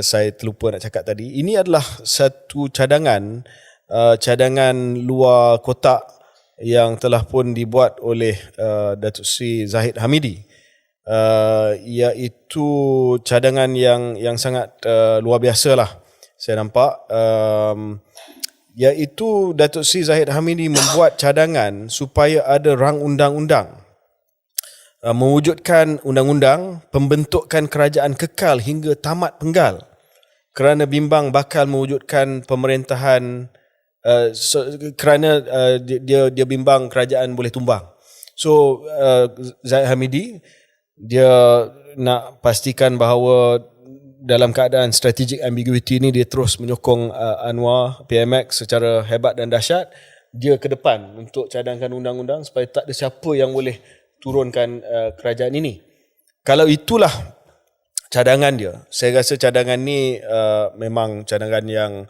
saya terlupa nak cakap tadi. Ini adalah satu cadangan luar kotak yang telah pun dibuat oleh Datuk Seri Zahid Hamidi, iaitu cadangan yang sangat luar biasa lah saya nampak, iaitu Datuk Seri Zahid Hamidi membuat cadangan supaya ada rang undang-undang mewujudkan undang-undang pembentukan kerajaan kekal hingga tamat penggal kerana bimbang bakal mewujudkan pemerintahan kerana dia bimbang kerajaan boleh tumbang. So Zahid Hamidi dia nak pastikan bahawa dalam keadaan strategic ambiguity ni dia terus menyokong Anwar PMX secara hebat dan dahsyat. Dia ke depan untuk cadangkan undang-undang supaya tak ada siapa yang boleh turunkan kerajaan ini. Kalau itulah cadangan dia, saya rasa cadangan ni memang cadangan yang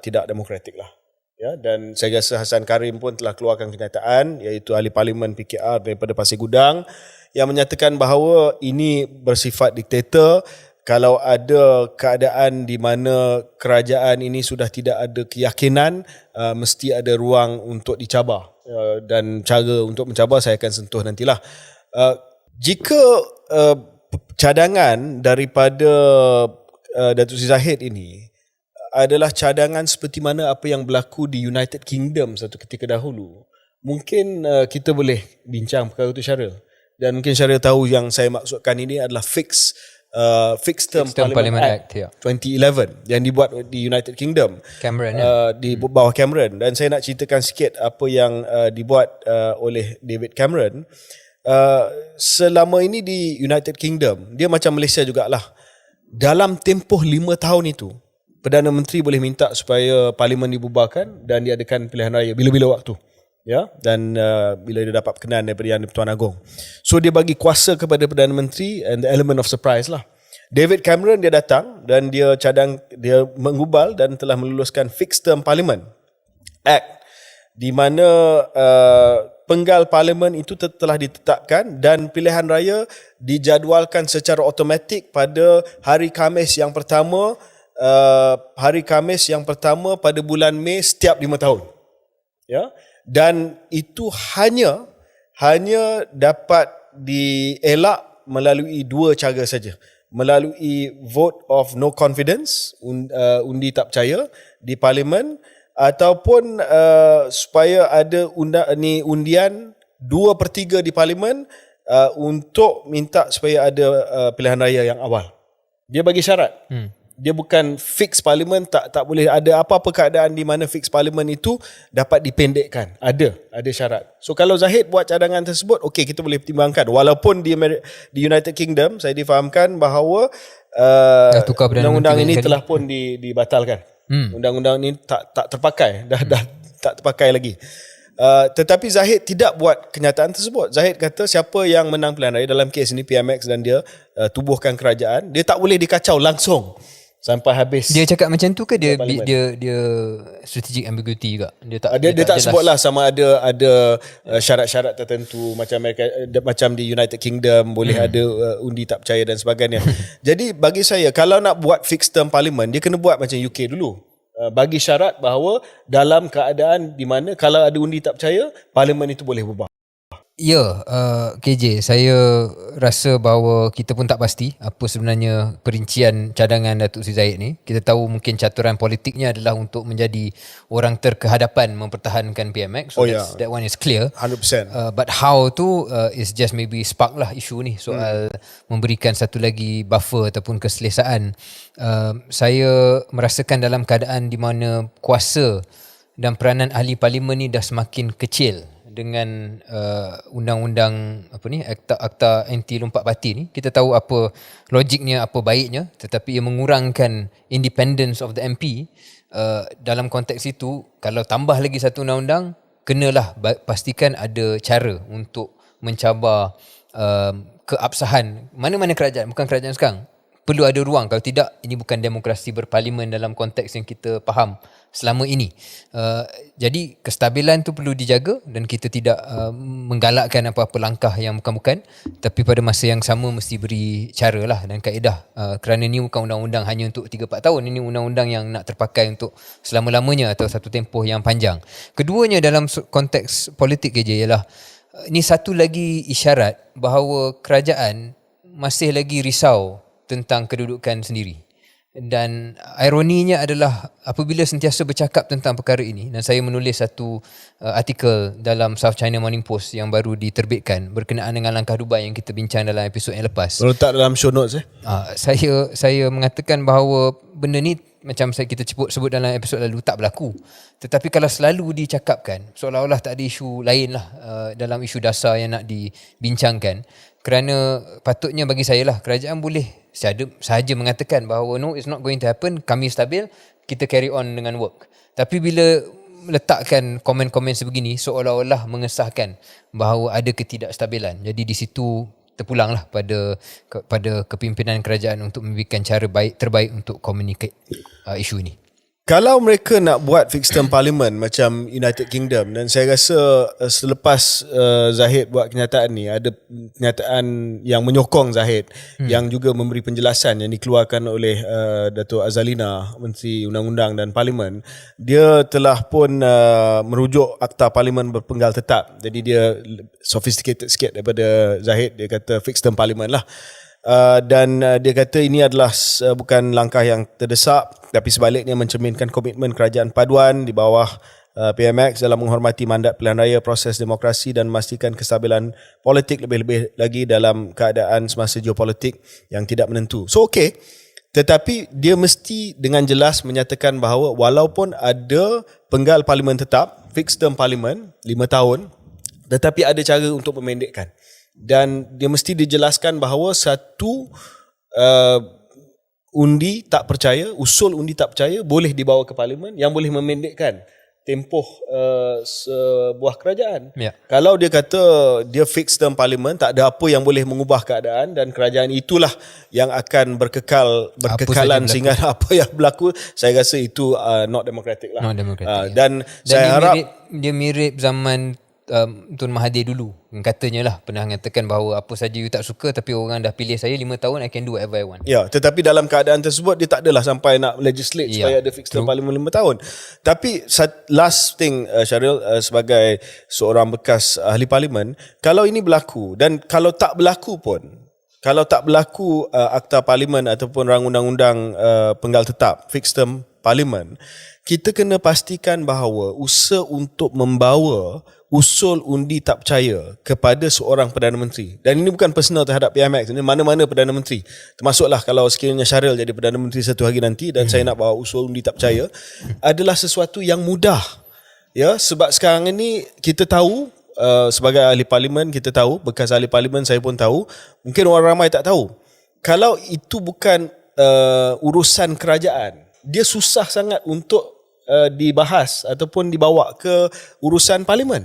tidak demokratik lah. Ya, dan saya rasa Hassan Karim pun telah keluarkan kenyataan, iaitu ahli parlimen PKR daripada Pasir Gudang, yang menyatakan bahawa ini bersifat diktator. Kalau ada keadaan di mana kerajaan ini sudah tidak ada keyakinan, mesti ada ruang untuk dicabar. Dan cara untuk mencabar saya akan sentuh nantilah. Jika cadangan daripada Datuk Seri Zahid ini adalah cadangan seperti mana apa yang berlaku di United Kingdom satu ketika dahulu, mungkin kita boleh bincang perkara itu, Syaril. Dan mungkin Syaril tahu yang saya maksudkan ini adalah Fixed Term Parliament Act 2011 yang dibuat di United Kingdom, Cameron, di bawah Cameron. Dan saya nak ceritakan sikit apa yang dibuat oleh David Cameron. Selama ini di United Kingdom, dia macam Malaysia jugalah. Dalam tempoh 5 tahun itu, Perdana Menteri boleh minta supaya parlimen dibubarkan dan diadakan pilihan raya bila-bila waktu. Ya, dan bila dia dapat perkenan daripada Yang di-Pertuan Agong. So dia bagi kuasa kepada Perdana Menteri and the element of surprise lah. David Cameron dia datang dan dia menggubal dan telah meluluskan Fixed Term Parliament Act, di mana penggal parlimen itu telah ditetapkan dan pilihan raya dijadualkan secara automatik pada hari Khamis yang pertama pada bulan Mei setiap 5 tahun. Ya. Dan itu hanya dapat dielak melalui 2 cara saja. Melalui vote of no confidence, undi tak percaya di parlimen, ataupun supaya ada undian 2/3 di parlimen untuk minta supaya ada pilihan raya yang awal. Dia bagi syarat. Dia bukan fix parlimen, tak boleh ada apa-apa keadaan di mana fix parlimen itu dapat dipendekkan. Ada syarat. So kalau Zahid buat cadangan tersebut, okey, kita boleh pertimbangkan. Walaupun di United Kingdom saya difahamkan bahawa undang-undang ini telah pun dibatalkan. Undang-undang ini tak terpakai, dah tak terpakai lagi. Tetapi Zahid tidak buat kenyataan tersebut. Zahid kata siapa yang menang pilihan raya, dalam kes ini PMX, dan dia tubuhkan kerajaan, dia tak boleh dikacau langsung sampai habis. Dia cakap macam tu ke dia strategic ambiguity juga? Dia tak sebutlah sama ada syarat-syarat tertentu macam di United Kingdom boleh ada undi tak percaya dan sebagainya. Jadi bagi saya, kalau nak buat fixed term parliament, dia kena buat macam UK dulu. Bagi syarat bahawa dalam keadaan di mana kalau ada undi tak percaya, parlimen itu boleh bubar. Ya, KJ, saya rasa bahawa kita pun tak pasti apa sebenarnya perincian cadangan Datuk Seri Zahid ni. Kita tahu mungkin caturan politiknya adalah untuk menjadi orang terkehadapan mempertahankan PMX. So that one is clear. 100%. But how tu is just maybe spark lah isu ni soal memberikan satu lagi buffer ataupun keselesaan. Saya merasakan dalam keadaan di mana kuasa dan peranan ahli parlimen ni dah semakin kecil dengan undang-undang akta anti lompat parti ni. Kita tahu apa logiknya, apa baiknya, tetapi ia mengurangkan independence of the MP. Dalam konteks itu, kalau tambah lagi satu undang-undang, kenalah pastikan ada cara untuk mencabar keabsahan mana-mana kerajaan, bukan kerajaan sekarang, perlu ada ruang. Kalau tidak, ini bukan demokrasi berparlimen dalam konteks yang kita faham selama ini. Jadi kestabilan tu perlu dijaga dan kita tidak menggalakkan apa-apa langkah yang bukan-bukan, tapi pada masa yang sama mesti beri cara lah dan kaedah, kerana ni bukan undang-undang hanya untuk 3-4 tahun. Ini undang-undang yang nak terpakai untuk selama-lamanya atau satu tempoh yang panjang. Keduanya dalam konteks politik je ialah ini satu lagi isyarat bahawa kerajaan masih lagi risau tentang kedudukan sendiri. Dan ironinya adalah apabila sentiasa bercakap tentang perkara ini, dan saya menulis satu artikel dalam South China Morning Post yang baru diterbitkan berkenaan dengan langkah Dubai yang kita bincang dalam episod yang lepas. Letak dalam show notes Saya mengatakan bahawa benda ni macam kita sebut dalam episod lalu tak berlaku. Tetapi kalau selalu dicakapkan, seolah-olah tak ada isu lain lah dalam isu dasar yang nak dibincangkan. Kerana patutnya bagi saya lah, kerajaan boleh sahaja mengatakan bahawa no, it's not going to happen, kami stabil, kita carry on dengan work. Tapi bila meletakkan komen-komen sebegini, seolah-olah mengesahkan bahawa ada ketidakstabilan. Jadi di situ terpulanglah pada kepimpinan kerajaan untuk memberikan cara terbaik untuk communicate isu ini. Kalau mereka nak buat fixed term parliament macam United Kingdom, dan saya rasa selepas Zahid buat kenyataan ni, ada kenyataan yang menyokong Zahid yang juga memberi penjelasan yang dikeluarkan oleh Datuk Azalina, Menteri Undang-Undang dan Parlimen. Dia telah pun merujuk Akta Parlimen Berpenggal Tetap. Jadi dia sophisticated sikit daripada Zahid. Dia kata fixed term parliament lah. Dan dia kata ini adalah bukan langkah yang terdesak, tapi sebaliknya mencerminkan komitmen kerajaan paduan di bawah PMX dalam menghormati mandat pilihan raya, proses demokrasi dan memastikan kestabilan politik, lebih-lebih lagi dalam keadaan semasa geopolitik yang tidak menentu. So okey, tetapi dia mesti dengan jelas menyatakan bahawa walaupun ada penggal parlimen tetap, fixed term parlimen 5 tahun, tetapi ada cara untuk memendekkan. Dan dia mesti dijelaskan bahawa satu usul undi tak percaya boleh dibawa ke parlimen yang boleh memendekkan tempoh sebuah kerajaan. Kalau dia kata dia fixed term parlimen, tak ada apa yang boleh mengubah keadaan dan kerajaan itulah yang akan berkekalan sehingga apa yang berlaku, saya rasa itu not democratic lah. Not democratic, dan saya harap dia mirip zaman Tun Mahathir dulu, katanya lah pernah mengatakan bahawa apa saja you tak suka, tapi orang dah pilih saya 5 tahun, I can do whatever I want. Ya, tetapi dalam keadaan tersebut dia tak adalah sampai nak legislate supaya ada fixed term parlimen 5 tahun. Tapi last thing, Syaril, sebagai seorang bekas ahli parlimen, kalau ini berlaku dan kalau tak berlaku Akta Parlimen ataupun rang undang-undang penggal tetap fixed term parlimen, kita kena pastikan bahawa usaha untuk membawa usul undi tak percaya kepada seorang Perdana Menteri, dan ini bukan personal terhadap PMX, ini mana-mana Perdana Menteri, termasuklah kalau sekiranya Syaril jadi Perdana Menteri satu hari nanti dan saya nak bawa usul undi tak percaya, adalah sesuatu yang mudah. Ya, sebab sekarang ini kita tahu, sebagai ahli parlimen kita tahu, bekas ahli parlimen saya pun tahu, mungkin orang ramai tak tahu, kalau itu bukan urusan kerajaan, dia susah sangat untuk dibahas ataupun dibawa ke urusan parlimen.